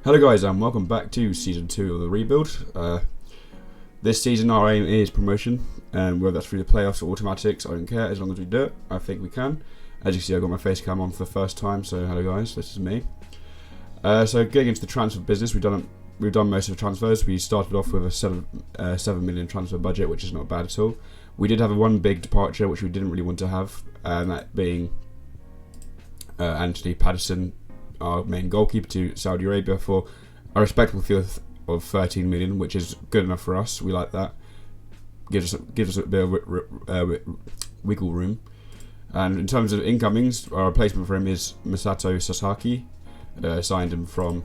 Hello guys and welcome back to Season 2 of the Rebuild. This season our aim is promotion, and whether that's through the playoffs or automatics, I don't care, as long as we do it. I think we can. As you see, I've got my face cam on for the first time, so hello guys, this is me. So getting into the transfer business, we've done most of the transfers. We started off with a 7 million transfer budget, which is not bad at all. We did have one big departure which we didn't really want to have, and that being Anthony Patterson, our main goalkeeper, to Saudi Arabia for a respectable fee of 13 million, which is good enough for us. We like that. Gives us a bit of wiggle room. And in terms of incomings, our replacement for him is Masato Sasaki. Signed him from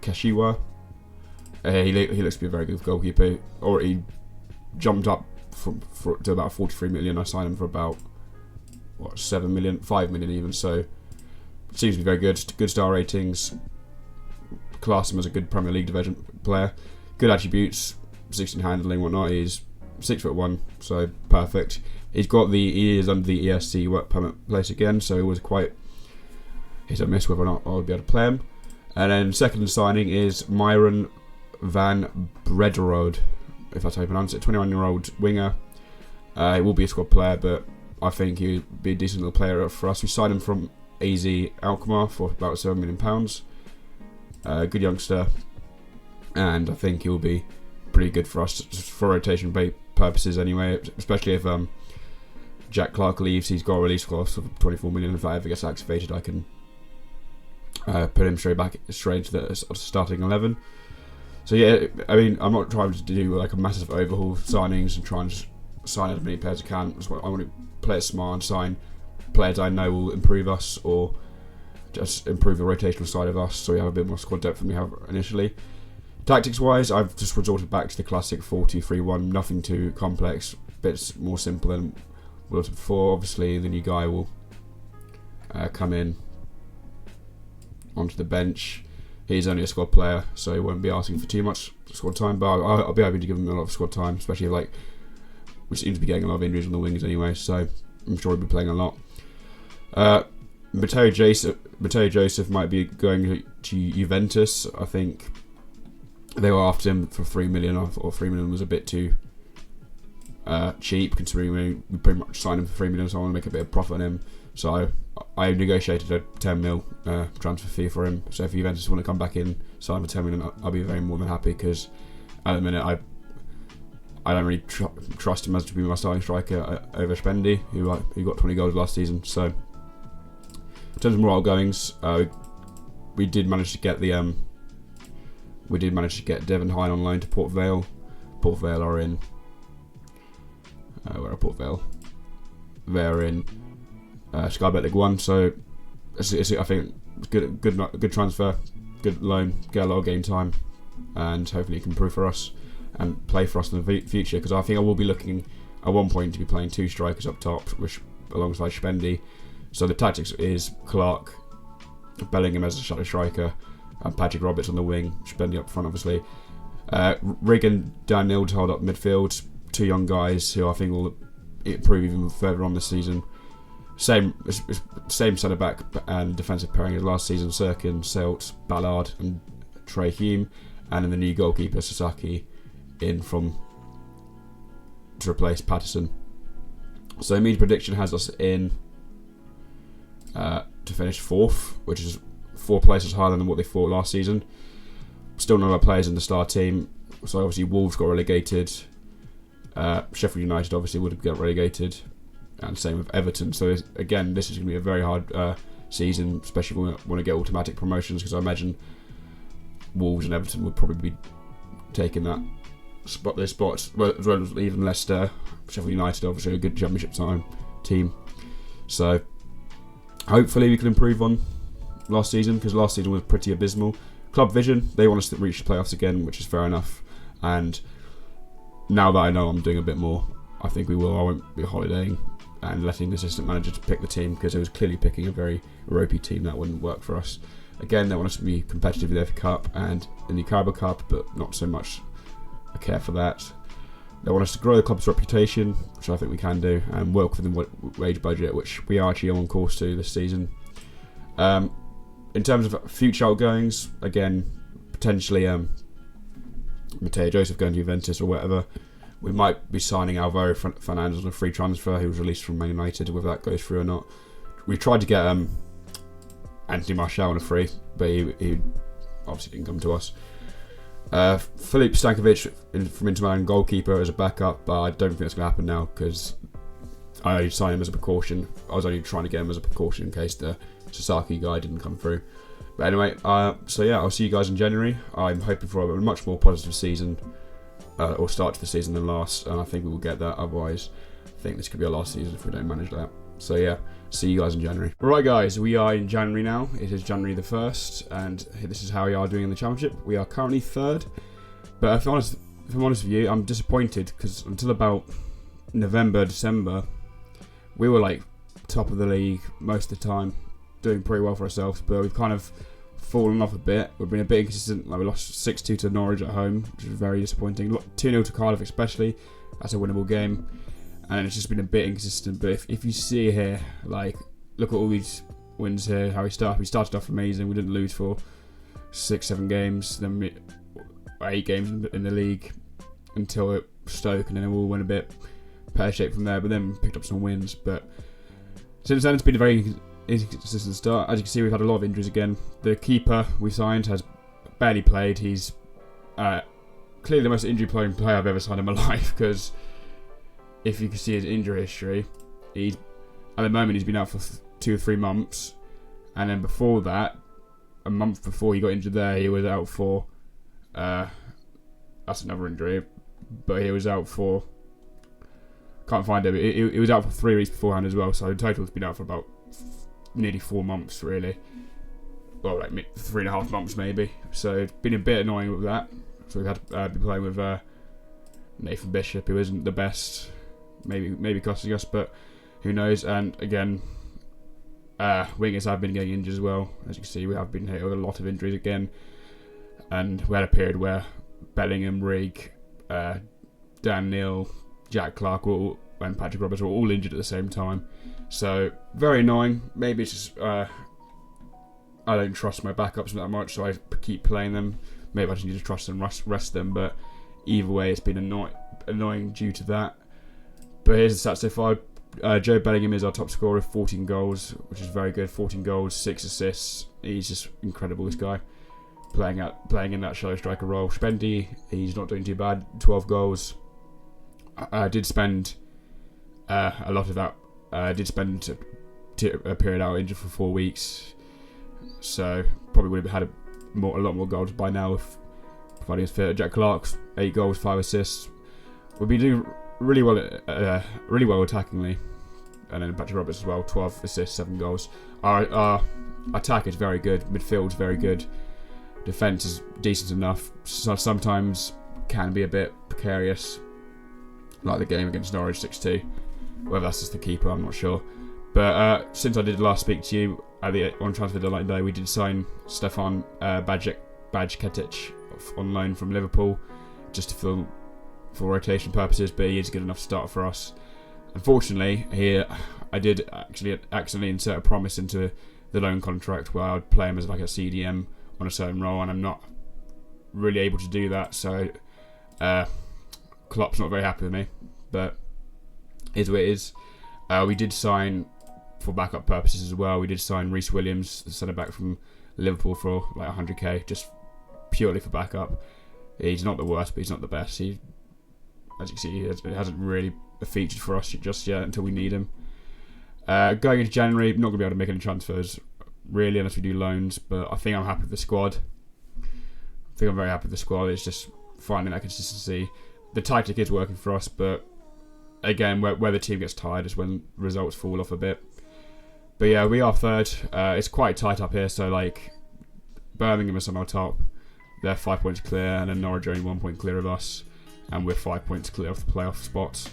Kashiwa. He looks to be a very good goalkeeper. Already jumped up to about 43 million. I signed him for about 7 million, 5 million even. So seems to be very good. Good star ratings. Class him as a good Premier League division player. Good attributes. 16 handling, whatnot. He's 6'1", so perfect. He is under the ESC work permit place again, so it was quite hit or miss whether or not I'll be able to play him. And then second signing is Myron van Brederode, if that's how you pronounce it. 21-year-old winger. He will be a squad player, but I think he'll be a decent little player for us. We signed him from AZ Alkmaar for about £7 million. Good youngster, and I think he'll be pretty good for us for rotation purposes anyway, especially if Jack Clark leaves. He's got a release clause of 24 million. If that ever gets activated, I can put him straight into the starting 11. So yeah, I mean, I'm not trying to do like a massive overhaul signings and try and sign as many players as I can. I want to play it smart and sign players I know will improve us, or just improve the rotational side of us, so we have a bit more squad depth than we have initially. Tactics wise, I've just resorted back to the classic 4-2-3-1, nothing too complex, bits more simple than we did before. Obviously the new guy will come in onto the bench. He's only a squad player, so he won't be asking for too much squad time, but I'll be happy to give him a lot of squad time, especially if, we seem to be getting a lot of injuries on the wings anyway, so I'm sure he'll be playing a lot. Matteo Joseph might be going to Juventus. I think they were after him for 3 million, or 3 million was a bit too cheap, considering we pretty much signed him for 3 million, so I want to make a bit of profit on him. So I negotiated a 10 mil transfer fee for him. So if Juventus want to come back in, sign him for 10 million, I'll be very more than happy, because at the minute I don't really trust him as to be my starting striker over Spendy, who got 20 goals last season. So in terms of more outgoings, we did manage to get Devon Hine on loan to Port Vale. Port Vale are in where are Port Vale? They're in Sky Bet League 1. So I think good transfer, good loan, get a lot of game time, and hopefully he can improve for us and play for us in the future, because I think I will be looking at one point to be playing two strikers up top, which alongside Spendy. So the tactics is Clark, Bellingham as a shadow striker, and Patrick Roberts on the wing, Spendy up front obviously. Rig and Daniel to hold up midfield, two young guys who I think will improve even further on this season. Same centre back and defensive pairing as last season: Sirkin, Selt, Ballard and Trey Hume, and then the new goalkeeper Sasaki in to replace Patterson. So immediate prediction has us in to finish 4th, which is 4 places higher than what they thought last season. Still none of our players in the star team, so obviously Wolves got relegated, Sheffield United obviously would have got relegated, and same with Everton. So again, this is going to be a very hard season, especially if we want to get automatic promotions, because I imagine Wolves and Everton would probably be taking their spots, as well as even Leicester. Sheffield United obviously a good championship team, so hopefully we can improve on last season, because last season was pretty abysmal. Club Vision, they want us to reach the playoffs again, which is fair enough, and now that I know I'm doing a bit more, I think we will. I won't be holidaying and letting the assistant manager to pick the team, because it was clearly picking a very ropey team that wouldn't work for us. Again, they want us to be competitive in the FA Cup and in the Carabao Cup, but not so much I care for that. They want us to grow the club's reputation, which I think we can do, and work within the wage budget, which we are actually on course to this season. in terms of future outgoings, again, potentially Matteo Joseph going to Juventus or whatever. We might be signing Alvaro Fernandez on a free transfer. He was released from Man United. Whether that goes through or not, we tried to get Anthony Martial on a free, but he obviously didn't come to us. Filip Stankovic from Inter Milan, goalkeeper, as a backup, but I don't think that's going to happen now because I only signed him as a precaution. I was only trying to get him as a precaution in case the Sasaki guy didn't come through. But anyway, so yeah, I'll see you guys in January. I'm hoping for a much more positive season, or start to the season than last, and I think we will get that. Otherwise, I think this could be our last season if we don't manage that. So yeah, see you guys in January. Right guys, we are in January now. It is January the 1st, and this is how we are doing in the Championship. We are currently 3rd, but if I'm honest with you, I'm disappointed because until about November, December, we were like top of the league most of the time, doing pretty well for ourselves, but we've kind of fallen off a bit. We've been a bit inconsistent. Like we lost 6-2 to Norwich at home, which was very disappointing. 2-0 to Cardiff especially. That's a winnable game. And it's just been a bit inconsistent. But if you see here, like, look at all these wins here, how we started. We started off amazing. We didn't lose for 6-7 games. Then 8 games in the league until it Stoke, and then it all went a bit pear-shaped from there. But then picked up some wins. But since then, it's been a very inconsistent start. As you can see, we've had a lot of injuries again. The keeper we signed has barely played. He's clearly the most injury-prone player I've ever signed in my life, because if you can see his injury history, at the moment he's been out for 2 or 3 months, and then before that, a month before he got injured there, he was out for that's another injury, but he was out for, can't find it, he was out for 3 weeks beforehand as well, so in total he's been out for about nearly 4 months really, well, like 3.5 months maybe, so it's been a bit annoying with that. So we've had to be playing with Nathan Bishop, who isn't the best, maybe costing us, but who knows. And again, wingers have been getting injured as well. As you can see, we have been hit with a lot of injuries again, and we had a period where Bellingham, Rigg, Dan Neil, Jack Clark, and Patrick Roberts were all injured at the same time. So very annoying. Maybe it's just I don't trust my backups that much, so I keep playing them. Maybe I just need to trust and rest them, but either way, it's been annoying due to that. But here's the stats so far. Joe Bellingham is our top scorer with 14 goals, which is very good. 14 goals, 6 assists. He's just incredible, this guy. Playing in that shallow striker role. Spendy, he's not doing too bad. 12 goals. I did spend a lot of that. I did spend a period out injured for 4 weeks, so probably would have had a lot more goals by now if providing his fit. Jack Clark's 8 goals, 5 assists. We'll be doing really well attackingly, and then Patrick Roberts as well, 12 assists, 7 goals. Our attack is very good, midfield's very good, defence is decent enough. So sometimes can be a bit precarious, like the game against Norwich 6-2. Whether that's just the keeper, I'm not sure. But since I did last speak to you on transfer deadline day, we did sign Stefan Bajketic on loan from Liverpool, just to fill for rotation purposes, but he is good enough to start for us. Unfortunately, here I did actually accidentally insert a promise into the loan contract where I'd play him as like a CDM on a certain role, and I'm not really able to do that, so Klopp's not very happy with me, but it is what it is. We did sign, for backup purposes as well, we did sign Reece Williams, the centre back from Liverpool, for like 100k, just purely for backup. He's not the worst, but he's not the best. He, as you can see, he hasn't really featured for us just yet until we need him. Going into January, not going to be able to make any transfers really unless we do loans, but I think I'm happy with the squad. I think I'm very happy with the squad. It's just finding that consistency. The tactic is working for us, but again, where the team gets tired is when results fall off a bit. But yeah, we are 3rd. It's quite tight up here, so like Birmingham is on our top. They're 5 points clear, and then Norwich are only 1 point clear of us, and we're 5 points clear of the playoff spots.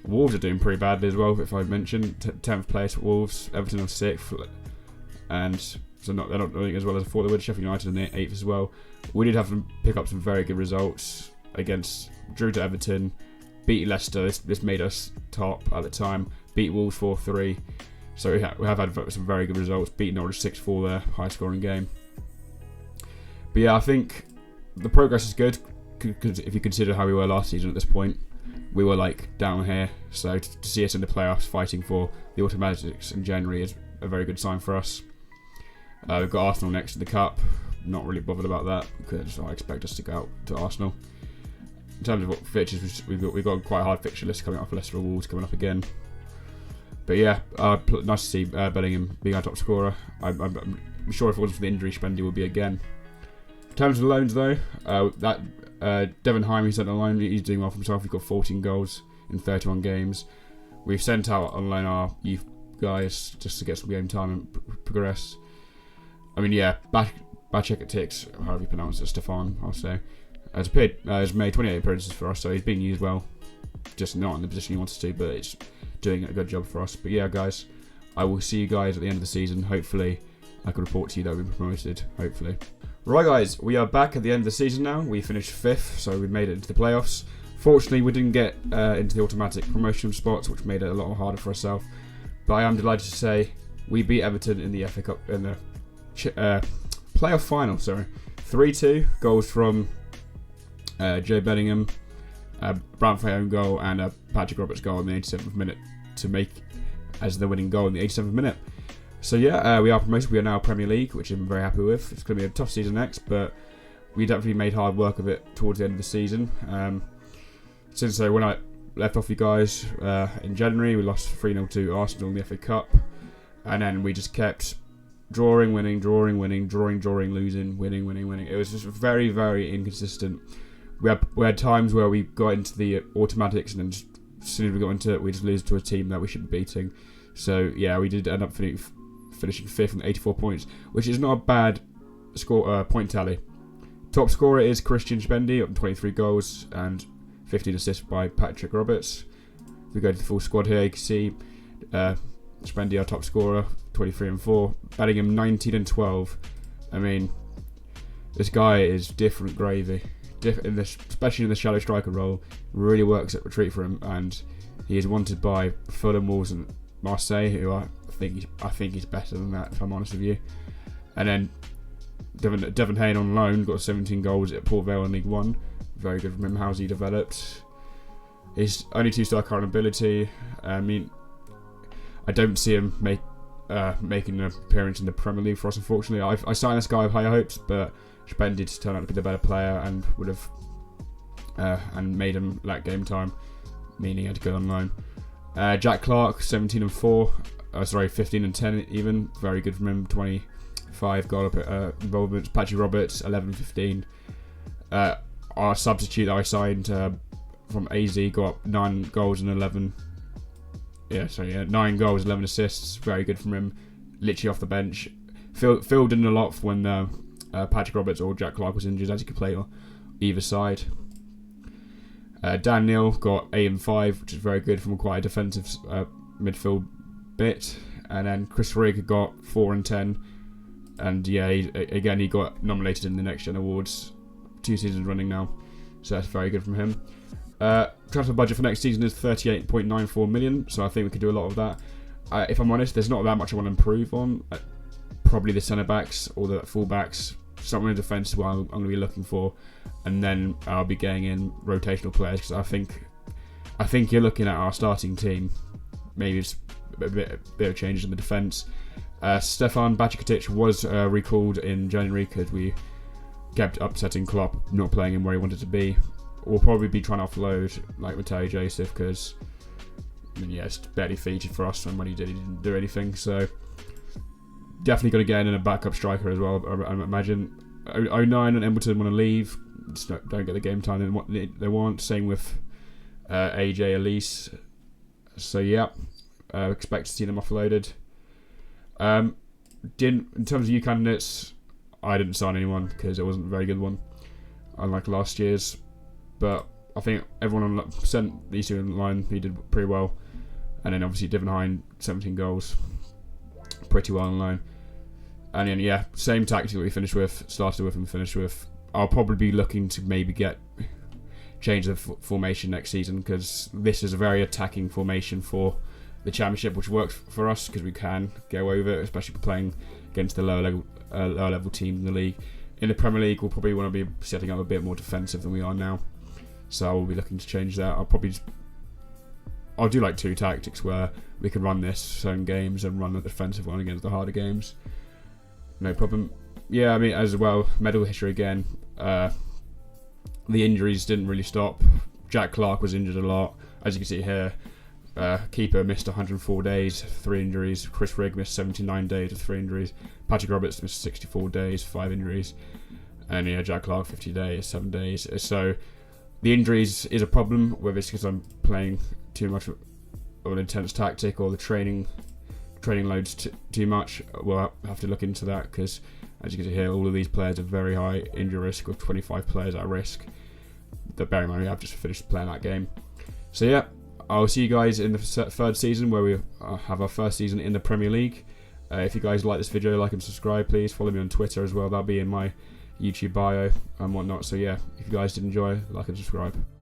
Wolves are doing pretty badly as well, if I mentioned. 10th place at Wolves, Everton on 6th, and so they're not doing as well as I thought they would. Sheffield United on 8th as well. We did have to pick up some very good results against, drew to Everton, beat Leicester, this made us top at the time, beat Wolves 4-3, So we have had some very good results, beating Norwich 6-4 there, high scoring game. But yeah, I think the progress is good, because if you consider how we were last season at this point, we were like down here. So to see us in the playoffs fighting for the automatics in January is a very good sign for us. We've got Arsenal next in the Cup. Not really bothered about that, because I expect us to go out to Arsenal. In terms of what fixtures, we've got quite a hard fixture list coming up for Leicester or Wolves coming up again. But yeah, nice to see Bellingham being our top scorer. I'm sure if it wasn't for the injury, Spendy would be again. In terms of the loans though, Devon Heim, who's sent on loan, he's doing well for himself. He's got 14 goals in 31 games. We've sent out on loan our youth guys just to get some game time and progress. I mean, yeah, Bacek, however you pronounce it, Stefan, I'll say, has made 28 appearances for us, so he's being used well. Just not in the position he wants to, but it's doing a good job for us. But yeah, guys, I will see you guys at the end of the season. Hopefully, I can report to you that we've been promoted. Hopefully. Right, guys, we are back at the end of the season now. We finished 5th, so we made it into the playoffs. Fortunately, we didn't get into the automatic promotion spots, which made it a lot harder for ourselves. But I am delighted to say we beat Everton in the FA Cup in the playoff final. 3-2 goals from Joe Bellingham, Brown for own goal, and Patrick Roberts' goal in the 87th minute to make as the winning goal in the 87th minute. So yeah, we are promoted. We are now Premier League, which I'm very happy with. It's going to be a tough season next, but we definitely made hard work of it towards the end of the season. Since when I left off you guys in January, we lost 3-0 to Arsenal in the FA Cup, and then we just kept drawing, winning, losing, winning. It was just very, very inconsistent. We had times where we got into the automatics, and then just, as soon as we got into it, we just lose to a team that we should be beating. So yeah, we did end up finishing 5th with 84 points, which is not a bad score point tally. Top scorer is Christian Spendy, up 23 goals and 15 assists by Patrick Roberts. If we go to the full squad here, you can see Spendy, our top scorer, 23 and 4. Bellingham 19 and 12. I mean, this guy is different gravy. Especially in the shallow striker role, really works at retreat for him, and he is wanted by Fulham, Wolves, and Marseille, who I think he's better than that, if I'm honest with you. And then Devon Hayne on loan got 17 goals at Port Vale in League One. Very good from him. How's he developed? He's only 2-star current ability. I mean, I don't see him making an appearance in the Premier League for us, unfortunately. I signed this guy with higher hopes, but Spendy turned out to be the better player and would have and made him lack game time, meaning he had to go on loan. Jack Clark, 17 and 4. 15 and 10 even. Very good from him. 25 goal involvements. Patrick Roberts, 11 and 15. Our substitute that I signed from AZ got 9 goals and 11. 9 goals, 11 assists. Very good from him. Literally off the bench. Filled in a lot when Patrick Roberts or Jack Clark was injured, as he could play on either side. Dan Neal got 8 and 5, which is very good from quite a defensive midfield bit. And then Chris Rigg got 4 and 10. And yeah, he got nominated in the Next Gen Awards 2 seasons running now. So that's very good from him. Transfer budget for next season is 38.94 million, so I think we could do a lot of that. If I'm honest, there's not that much I want to improve on. Probably the centre backs or the full backs. Someone in defence is what I'm going to be looking for, and then I'll be getting in rotational players, because I think you're looking at our starting team. Maybe it's a bit of changes in the defence. Stefan Bacek was recalled in January because we kept upsetting Klopp, not playing him where he wanted to be. We'll probably be trying to offload like Mateo Joseph, because it's barely featured for us, and when he didn't do anything. So definitely got to get in a backup striker as well. I imagine 09 and Embleton want to leave, just don't get the game time they want. Same with AJ Elise. So yeah, expect to see them offloaded. In terms of you candidates, I didn't sign anyone because it wasn't a very good one, unlike last year's. But I think everyone sent these two in line. He did pretty well, and then obviously Devon Hine, 17 goals, pretty well on line. And then same tactic that we started with and finished with. I'll probably be looking to maybe change the formation next season, because this is a very attacking formation for the Championship, which works for us because we can go over it, especially playing against the lower level teams in the league. In the Premier League, we'll probably want to be setting up a bit more defensive than we are now, so I will be looking to change that. I'll do like 2 tactics where we can run this certain games and run the defensive one against the harder games. No problem. Yeah, I mean, as well, medical history again. The injuries didn't really stop. Jack Clark was injured a lot, as you can see here. Keeper missed 104 days, 3 injuries. Chris Rigg missed 79 days with 3 injuries. Patrick Roberts missed 64 days, 5 injuries. And yeah, Jack Clark 50 days, 7 days. So the injuries is a problem, whether it's because I'm playing too much of an intense tactic or the training loads too much. We'll have to look into that, because as you can see here, all of these players are very high injury risk, with 25 players at risk. Bear in mind, we have just finished playing that game. So yeah, I'll see you guys in the 3rd season, where we have our 1st season in the Premier League. If you guys like this video, like and subscribe, please. Follow me on Twitter as well. That'll be in my YouTube bio and whatnot. So yeah, if you guys did enjoy, like and subscribe.